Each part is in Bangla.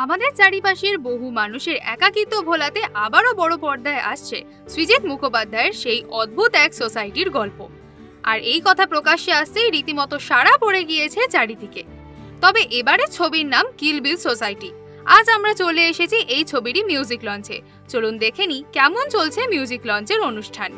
আমাদের চারিপাশের বহু মানুষের একাকিত্ব ভোলাতে আবারও বড় পর্দায় আসছে সৃজিত মুখোপাধ্যায়ের সেই অদ্ভুত এক সোসাইটির গল্প। আর এই কথা প্রকাশ্যে আসতেই রীতিমতো সাড়া পড়ে গিয়েছে চারিদিকে। তবে এবারে ছবির নাম কিল বিল সোসাইটি। আজ আমরা চলে এসেছি এই ছবিরই মিউজিক লঞ্চে। চলুন দেখে নিই কেমন চলছে মিউজিক লঞ্চের অনুষ্ঠান।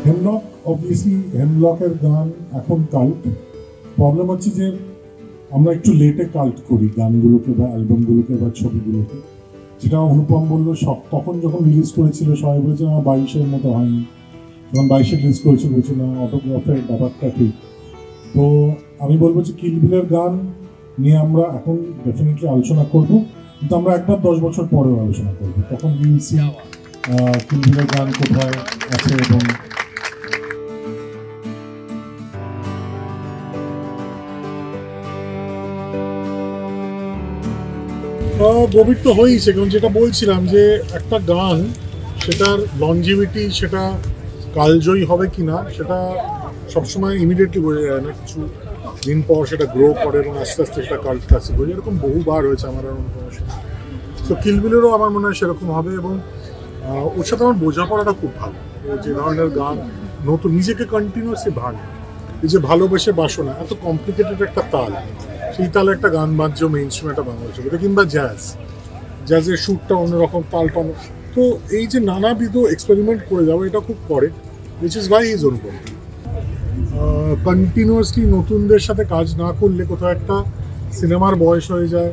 হেমলক অবভিয়াসলি হেমলকের গান এখন কাল্ট। প্রবলেম হচ্ছে যে আমরা একটু লেটে কাল্ট করি গানগুলোকে বা অ্যালবামগুলোকে বা ছবিগুলোকে, যেটা অনুপম বললো সব তখন যখন রিলিজ করেছিল সবাই বলেছে না 22-এর মতো হয়নি, যখন 22-এ রিলিজ করেছিল বলছে না অটোগ্রাফের ব্যাপারটা ঠিক। তো আমি বলবো যে কিল বিলের গান নিয়ে আমরা এখন ডেফিনেটলি আলোচনা করব, কিন্তু আমরা একবার 10 বছর পরেও আলোচনা করবো, তখন উইল সি কিল বিলের গান কোথায় আছে। এবং গভীর তো হয়েছে, কারণ যেটা বলছিলাম যে একটা গান সেটার লনজিভিটি, সেটা কালজয়ী হবে কি না সেটা সবসময় ইমিডিয়েটলি বোঝা যায় না। কিছু দিন পর সেটা গ্রো করে এবং আস্তে আস্তে সেটা কাল্ট ক্লাসিক হয়ে যায়। এরকম বহুবার হয়েছে আমার তো কিল বিলেরও আমার মনে হয় সেরকম হবে। এবং ওর সাথে আমার বোঝাপড়াটা খুব ভালো, যে ধরনের গান নতুন নিজেকে কন্টিনিউয়াসলি ভাঙে। এই যে ভালোবেসে বাসনা, এত কমপ্লিকেটেড একটা তাল, সেই তালে একটা গান বাজছে মেইন স্ট্রিম একটা বাংলা ছবিতে, কিংবা জ্যাজের সুরটা অন্যরকম, তালটা। তো এই যে নানাবিধ এক্সপেরিমেন্ট করে যাবো, এটা খুব করে, which is Y is Anupam. Continuously নতুনদের সাথে কাজ না করলে কোথাও একটা সিনেমার বয়স হয়ে যায়,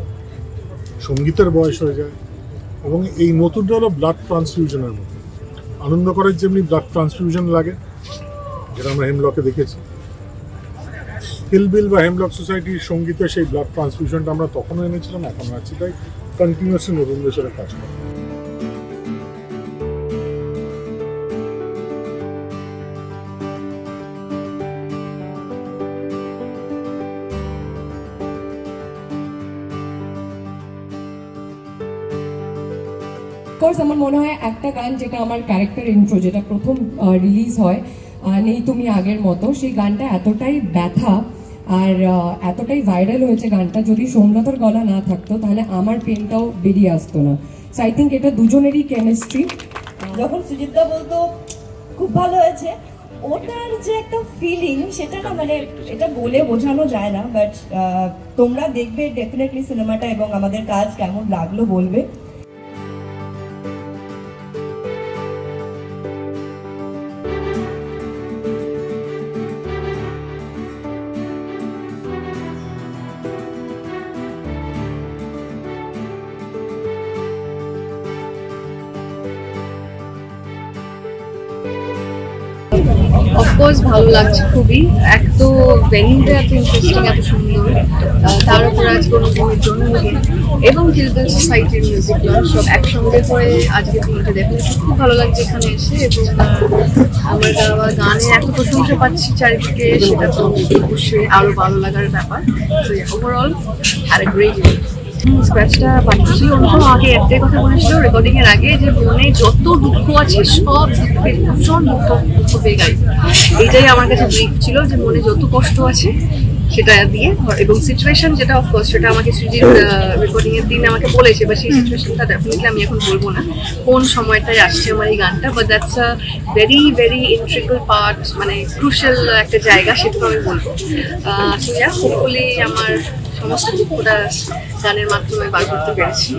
সঙ্গীতের বয়স হয়ে যায়। এবং এই নতুনটা হলো ব্লাড ট্রান্সফিউশনের মতো। আনন্দ করার যেমনি ব্লাড ট্রান্সফিউশন লাগে, যেটা আমরা হেমলকে দেখেছি, কিল বিল বা হেমলক সোসাইটির সঙ্গীতে সেই ব্লাড ট্রান্সফিউশনটা আমরা তখনও এনেছিলাম, এখনও আছি। তাই কন্টিনিউয়াসলি নতুনদের সাথে কাজ করা। আমার মনে হয় একটা গান যেটা আমার ক্যারেক্টার ইন্ট্রো, যেটা প্রথম রিলিজ হয় নেই তুমি আগের মতো, সেই গানটা এতটাই ব্যথা আর এতটাই ভাইরাল হয়েছে গানটা, যদি সোমনাথের গলা না থাকতো তাহলে আমার পেনটাও বেরিয়ে আসতো না। সো আই থিঙ্ক এটা দুজনেরই কেমিস্ট্রি। যখন সুজিতদা বলতো খুব ভালো হয়েছে, ওটার যে একটা ফিলিং সেটা না, মানে এটা বলে বোঝানো যায় না। বাট তোমরা দেখবে ডেফিনেটলি সিনেমাটা এবং আমাদের কাজ কেমন লাগলো বলবে। অফকোর্স ভালো লাগছে খুবই। এক তো ভেন্যুটা এত ইন্টারেস্টিং, এত সুন্দর, তার উপর আজকে অনুপমের জন্মদিন এবং কিল বিল সোসাইটির মিউজিক লঞ্চ, সব একসঙ্গে করে আজকে দিনটা ডেফিনেটলি খুব ভালো লাগছে এখানে এসে। এবং আমার গাওয়া গানের এত প্রশংসা পাচ্ছি চারিদিকে, সেটা তো অবশ্যই আরও ভালো লাগার ব্যাপার। তো overall had a great day. স্ক্র্যাচটা পাচ্ছি, অনুপম আগে একটাই কথা বলেছিল রেকর্ডিং এর আগে, যে মনে যত দুঃখ আছে সব দুঃখের ভীষণ দুঃখ পেয়ে গাই। এইটাই আমার কাছে ব্রিফ ছিল, যে মনে যত কষ্ট আছে সেটা দিয়ে, এবং সিচুয়েশন যেটা অফকোর্স সেটা আমাকে সৃজির রেকর্ডিং এর দিন আমাকে বলেছে, বা সেই সিচুয়েশনটা ডেফিনেটলি আমি এখন বলবো না কোন সময়টায় আসছে আমার এই গানটা, but that's a very very intricate part, মানে ক্রুশাল একটা জায়গা, সেটুকু আমি বলবো। সো ইয়া, হোপফুলি আমার সমস্ত দুঃখটা গানের মাধ্যমে বার করতে পেরেছি।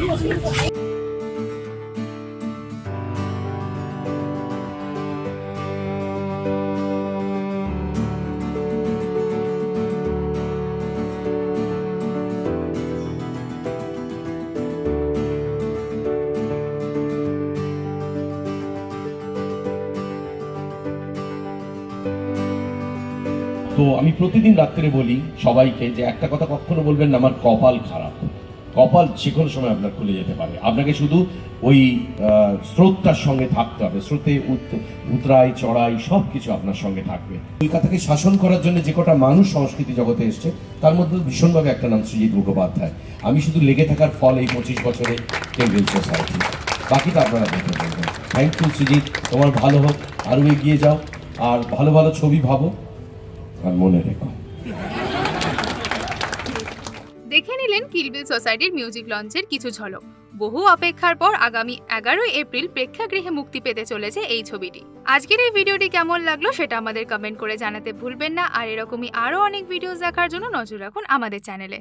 তো আমি প্রতিদিন রাত্রে বলি সবাইকে যে একটা কথা কখনো বলবেন না আমার কপাল খারাপ, কপাল যে কোনো সময় আপনার খুলে যেতে পারে। আপনাকে শুধু ওই স্রোতটার সঙ্গে থাকতে হবে, স্রোতে উতরাই চড়াই সব কিছু আপনার সঙ্গে থাকবে। কলকাতাকে শাসন করার জন্য যে কটা মানুষ সংস্কৃতি জগতে এসছে তার মধ্যে ভীষণভাবে একটা নাম সৃজিত মুখোপাধ্যায়। আমি শুধু লেগে থাকার ফল এই 25 বছরে কেমব্রিজ সোসাইটি, বাকিটা আপনারা দেখে বলবেন। থ্যাংক ইউ সৃজিত, তোমার ভালো হোক, আরও এগিয়ে যাও, আর ভালো ভালো ছবি ভাবো, আর মনে রেখো। দেখে নিলেন কিলবিল সোসাইটির মিউজিক লঞ্চের কিছু ঝলক। বহু অপেক্ষার পর আগামী 11 এপ্রিল প্রেক্ষাগৃহে মুক্তি পেতে চলেছে এই ছবিটি। আজকের এই ভিডিওটি কেমন লাগলো সেটা আমাদের কমেন্ট করে জানাতে ভুলবেন না, আর এরকমই আরও অনেক ভিডিও দেখার জন্য নজর রাখুন আমাদের চ্যানেলে।